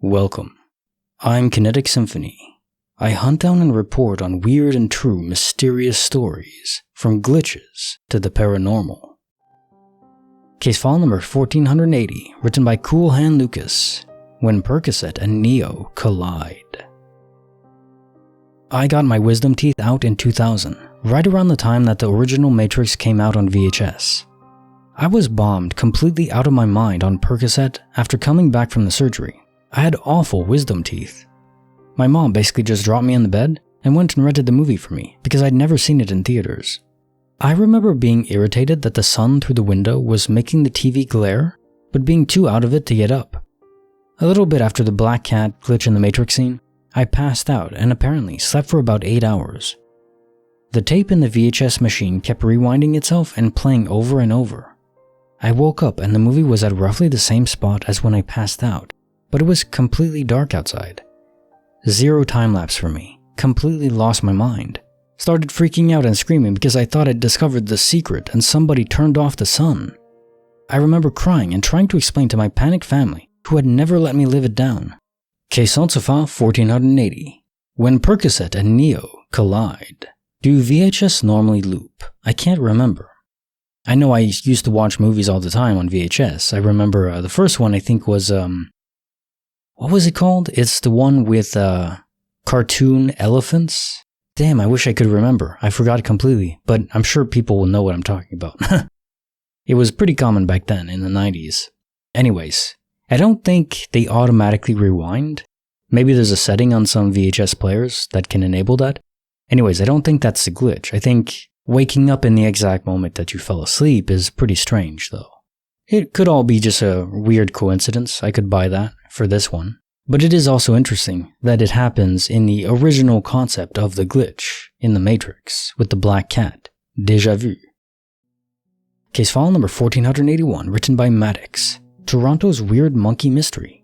Welcome. I'm Kinetic Symphony. I hunt down and report on weird and true mysterious stories, from glitches to the paranormal. Case file number 1480, written by coolhandlucas, When Percocet and Neo Collide. I got my wisdom teeth out in 2000, right around the time that the original Matrix came out on VHS. I was bombed completely out of my mind on Percocet after coming back from the surgery. I had awful wisdom teeth. My mom basically just dropped me in the bed and went and rented the movie for me because I'd never seen it in theaters. I remember being irritated that the sun through the window was making the TV glare, but being too out of it to get up. A little bit after the black cat glitch in the Matrix scene, I passed out and apparently slept for about 8 hours. The tape in the VHS machine kept rewinding itself and playing over and over. I woke up and the movie was at roughly the same spot as when I passed out, but it was completely dark outside. Zero time lapse for me. Completely lost my mind. Started freaking out and screaming because I thought I'd discovered the secret and somebody turned off the sun. I remember crying and trying to explain to my panicked family, who had never let me live it down. Case file 1480. When Percocet and Neo Collide. Do VHS normally loop? I can't remember. I know I used to watch movies all the time on VHS. I remember the first one I think was what was it called? It's the one with cartoon elephants. Damn, I wish I could remember. I forgot completely, but I'm sure people will know what I'm talking about. It was pretty common back then in the 90s. Anyways, I don't think they automatically rewind. Maybe there's a setting on some VHS players that can enable that. Anyways, I don't think that's the glitch. I think waking up in the exact moment that you fell asleep is pretty strange, though. It could all be just a weird coincidence. I could buy that for this one. But it is also interesting that it happens in the original concept of the glitch in the Matrix with the black cat, déjà vu. Case file number 1481, written by Matics, Toronto's Weird Monkey Mystery.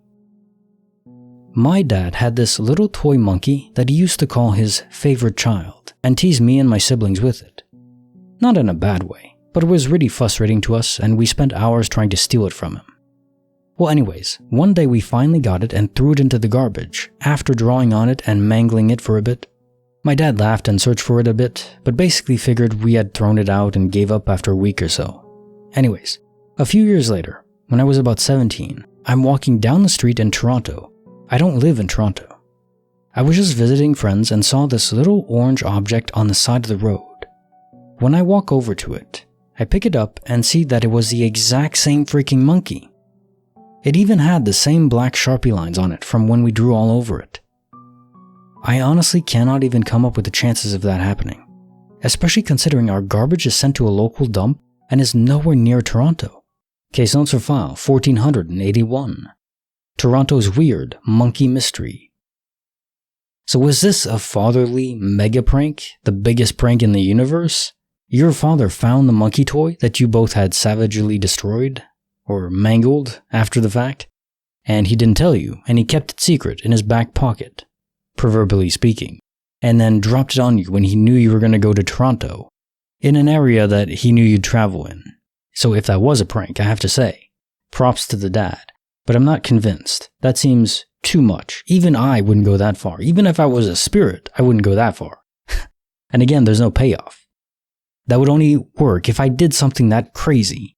My dad had this little toy monkey that he used to call his favorite child and tease me and my siblings with it. Not in a bad way, but it was really frustrating to us and we spent hours trying to steal it from him. Well anyways, one day we finally got it and threw it into the garbage after drawing on it and mangling it for a bit. My dad laughed and searched for it a bit, but basically figured we had thrown it out and gave up after a week or so. Anyways, a few years later, when I was about 17, I'm walking down the street in Toronto. I don't live in Toronto. I was just visiting friends and saw this little orange object on the side of the road. When I walk over to it, I pick it up and see that it was the exact same freaking monkey. It even had the same black Sharpie lines on it from when we drew all over it. I honestly cannot even come up with the chances of that happening, especially considering our garbage is sent to a local dump and is nowhere near Toronto. Case file 1481. Toronto's Weird Monkey Mystery. So was this a fatherly mega prank, the biggest prank in the universe? Your father found the monkey toy that you both had savagely destroyed? Or mangled after the fact, and he didn't tell you, and he kept it secret in his back pocket, proverbially speaking, and then dropped it on you when he knew you were going to go to Toronto, in an area that he knew you'd travel in. So if that was a prank, I have to say, props to the dad, but I'm not convinced. That seems too much. Even I wouldn't go that far. Even if I was a spirit, I wouldn't go that far. And again, there's no payoff. That would only work if I did something that crazy.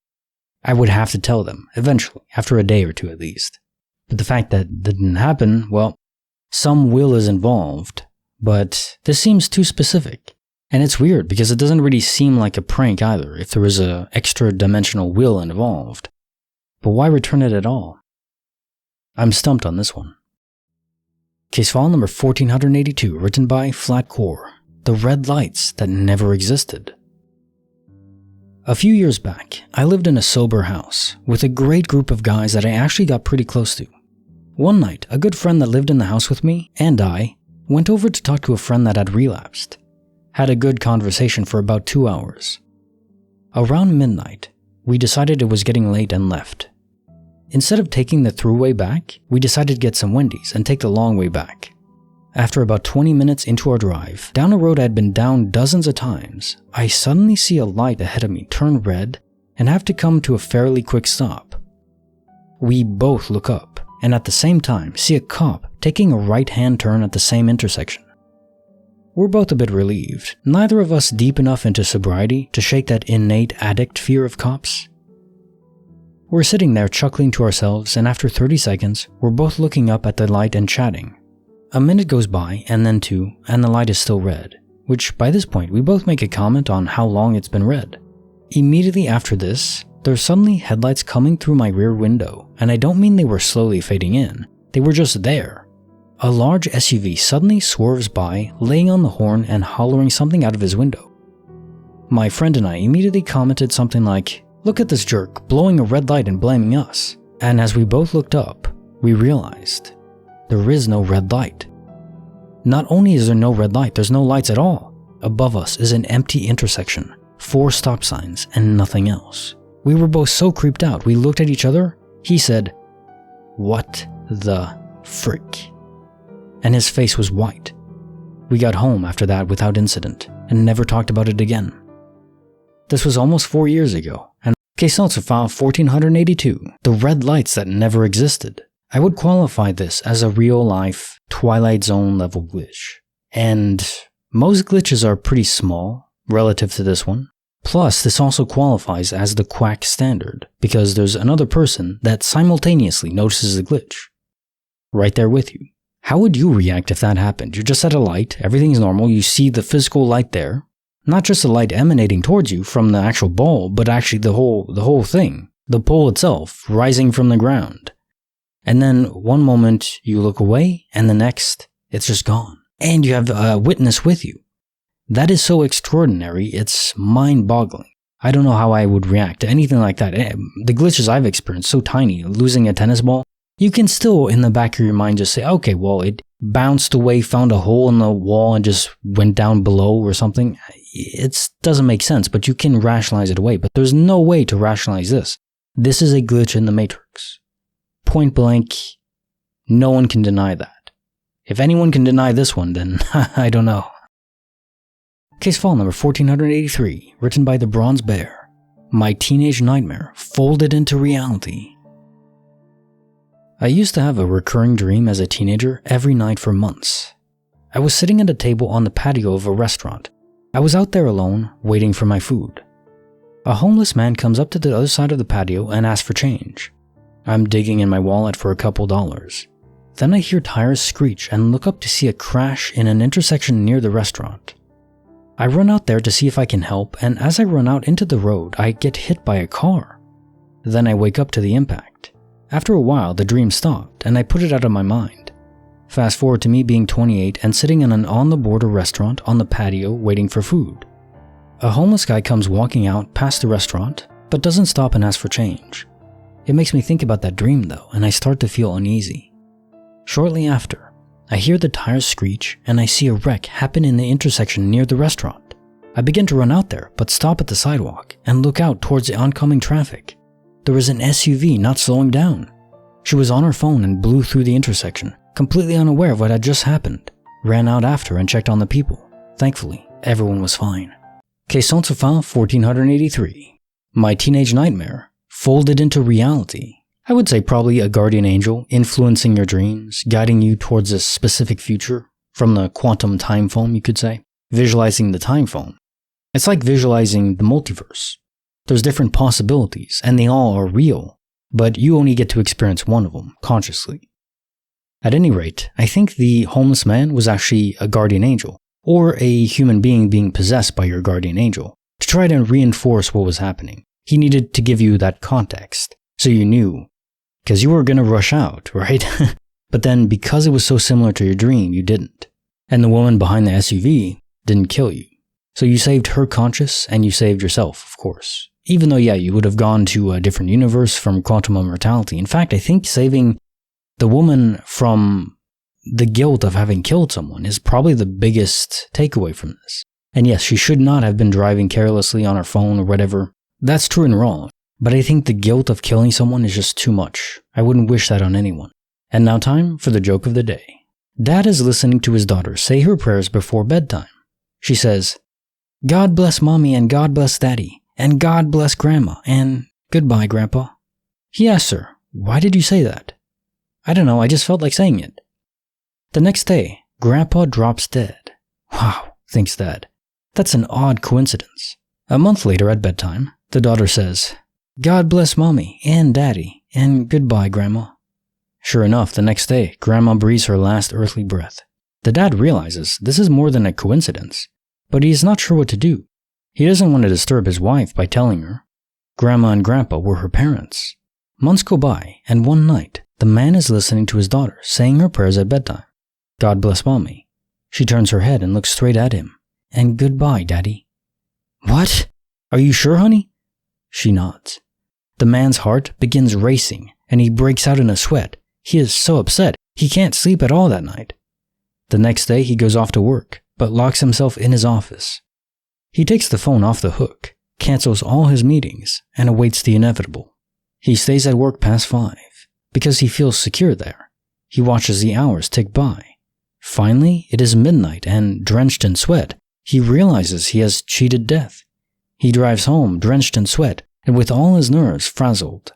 I would have to tell them, eventually, after a day or two at least. But the fact that didn't happen, well, some will is involved, but this seems too specific. And it's weird because it doesn't really seem like a prank either if there was an extra dimensional will involved. But why return it at all? I'm stumped on this one. Case file number 1482, written by Flatcore, The Red Lights That Never Existed. A few years back, I lived in a sober house with a great group of guys that I actually got pretty close to. One night, a good friend that lived in the house with me and I went over to talk to a friend that had relapsed. Had a good conversation for about 2 hours. Around midnight, we decided it was getting late and left. Instead of taking the throughway back, we decided to get some Wendy's and take the long way back. After about 20 minutes into our drive, down a road I had been down dozens of times, I suddenly see a light ahead of me turn red and have to come to a fairly quick stop. We both look up, and at the same time see a cop taking a right-hand turn at the same intersection. We're both a bit relieved, neither of us deep enough into sobriety to shake that innate addict fear of cops. We're sitting there chuckling to ourselves, and after 30 seconds, we're both looking up at the light and chatting. A minute goes by, and then 2, and the light is still red, which by this point we both make a comment on how long it's been red. Immediately after this, there's suddenly headlights coming through my rear window, and I don't mean they were slowly fading in, they were just there. A large SUV suddenly swerves by, laying on the horn and hollering something out of his window. My friend and I immediately commented something like, "Look at this jerk, blowing a red light and blaming us." And as we both looked up, we realized there is no red light. Not only is there no red light, there's no lights at all. Above us is an empty intersection, 4 stop signs, and nothing else. We were both so creeped out, we looked at each other. He said, "What the frick?" And his face was white. We got home after that without incident, and never talked about it again. This was almost 4 years ago, and case also file 1482, the red lights that never existed. I would qualify this as a real-life Twilight Zone level glitch. And most glitches are pretty small relative to this one. Plus, this also qualifies as the quack standard, because there's another person that simultaneously notices the glitch. Right there with you. How would you react if that happened? You're just at a light, everything's normal, you see the physical light there. Not just the light emanating towards you from the actual bulb, but actually the whole thing. The pole itself, rising from the ground. And then one moment you look away, and the next, it's just gone. And you have a witness with you. That is so extraordinary, it's mind-boggling. I don't know how I would react to anything like that. The glitches I've experienced, so tiny, losing a tennis ball, you can still, in the back of your mind, just say, okay, well, it bounced away, found a hole in the wall, and just went down below or something. It doesn't make sense, but you can rationalize it away. But there's no way to rationalize this. This is a glitch in the Matrix. Point blank, no one can deny that. If anyone can deny this one, then I don't know. Case file number 1483, written by thebronzebear. My teenage nightmare folded into reality. I used to have a recurring dream as a teenager every night for months. I was sitting at a table on the patio of a restaurant. I was out there alone, waiting for my food. A homeless man comes up to the other side of the patio and asks for change. I'm digging in my wallet for a couple dollars. Then I hear tires screech and look up to see a crash in an intersection near the restaurant. I run out there to see if I can help, and as I run out into the road, I get hit by a car. Then I wake up to the impact. After a while, the dream stopped, and I put it out of my mind. Fast forward to me being 28 and sitting in an on-the-border restaurant on the patio waiting for food. A homeless guy comes walking out past the restaurant, but doesn't stop and ask for change. It makes me think about that dream though, and I start to feel uneasy. Shortly after, I hear the tires screech and I see a wreck happen in the intersection near the restaurant. I begin to run out there, but stop at the sidewalk and look out towards the oncoming traffic. There was an SUV not slowing down. She was on her phone and blew through the intersection, completely unaware of what had just happened. Ran out after and checked on the people. Thankfully, everyone was fine. Case file 1483. My teenage nightmare folded into reality. I would say probably a guardian angel influencing your dreams, guiding you towards a specific future, from the quantum time foam, you could say. Visualizing the time foam. It's like visualizing the multiverse. There's different possibilities, and they all are real, but you only get to experience one of them, consciously. At any rate, I think the homeless man was actually a guardian angel, or a human being possessed by your guardian angel, to try to reinforce what was happening. He needed to give you that context, so you knew, because you were going to rush out, right? But then, because it was so similar to your dream, you didn't. And the woman behind the SUV didn't kill you. So you saved her conscious, and you saved yourself, of course. Even though, yeah, you would have gone to a different universe from quantum immortality. In fact, I think saving the woman from the guilt of having killed someone is probably the biggest takeaway from this. And yes, she should not have been driving carelessly on her phone or whatever. That's true and wrong. But I think the guilt of killing someone is just too much. I wouldn't wish that on anyone. And now time for the joke of the day. Dad is listening to his daughter say her prayers before bedtime. She says, "God bless Mommy and God bless Daddy. And God bless Grandma, and goodbye, Grandpa." He asks her, "Why did you say that?" I don't know, I just felt like saying it. The next day, Grandpa drops dead. Wow, thinks Dad. That's an odd coincidence. A month later at bedtime, the daughter says, God bless Mommy and Daddy, and goodbye, Grandma. Sure enough, the next day, Grandma breathes her last earthly breath. The dad realizes this is more than a coincidence, but he is not sure what to do. He doesn't want to disturb his wife by telling her. Grandma and Grandpa were her parents. Months go by, and one night, the man is listening to his daughter saying her prayers at bedtime. God bless Mommy. She turns her head and looks straight at him. And goodbye, Daddy. What? Are you sure, honey? She nods. The man's heart begins racing, and he breaks out in a sweat. He is so upset, he can't sleep at all that night. The next day, he goes off to work, but locks himself in his office. He takes the phone off the hook, cancels all his meetings, and awaits the inevitable. He stays at work past 5, because he feels secure there. He watches the hours tick by. Finally, it is midnight, and drenched in sweat, he realizes he has cheated death. He drives home, drenched in sweat, and with all his nerves frazzled.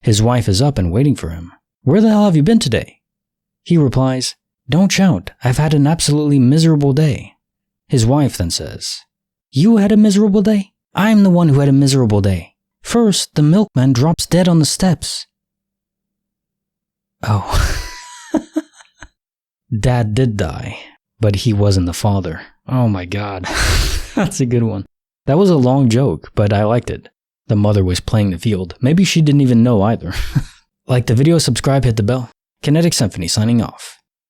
His wife is up and waiting for him. Where the hell have you been today? He replies, Don't shout, I've had an absolutely miserable day. His wife then says, You had a miserable day? I'm the one who had a miserable day. First, the milkman drops dead on the steps. Oh. Dad did die, but he wasn't the father. Oh my god. That's a good one. That was a long joke, but I liked it. The mother was playing the field. Maybe she didn't even know either. Like the video, subscribe, hit the bell. Kinetic Symphony signing off.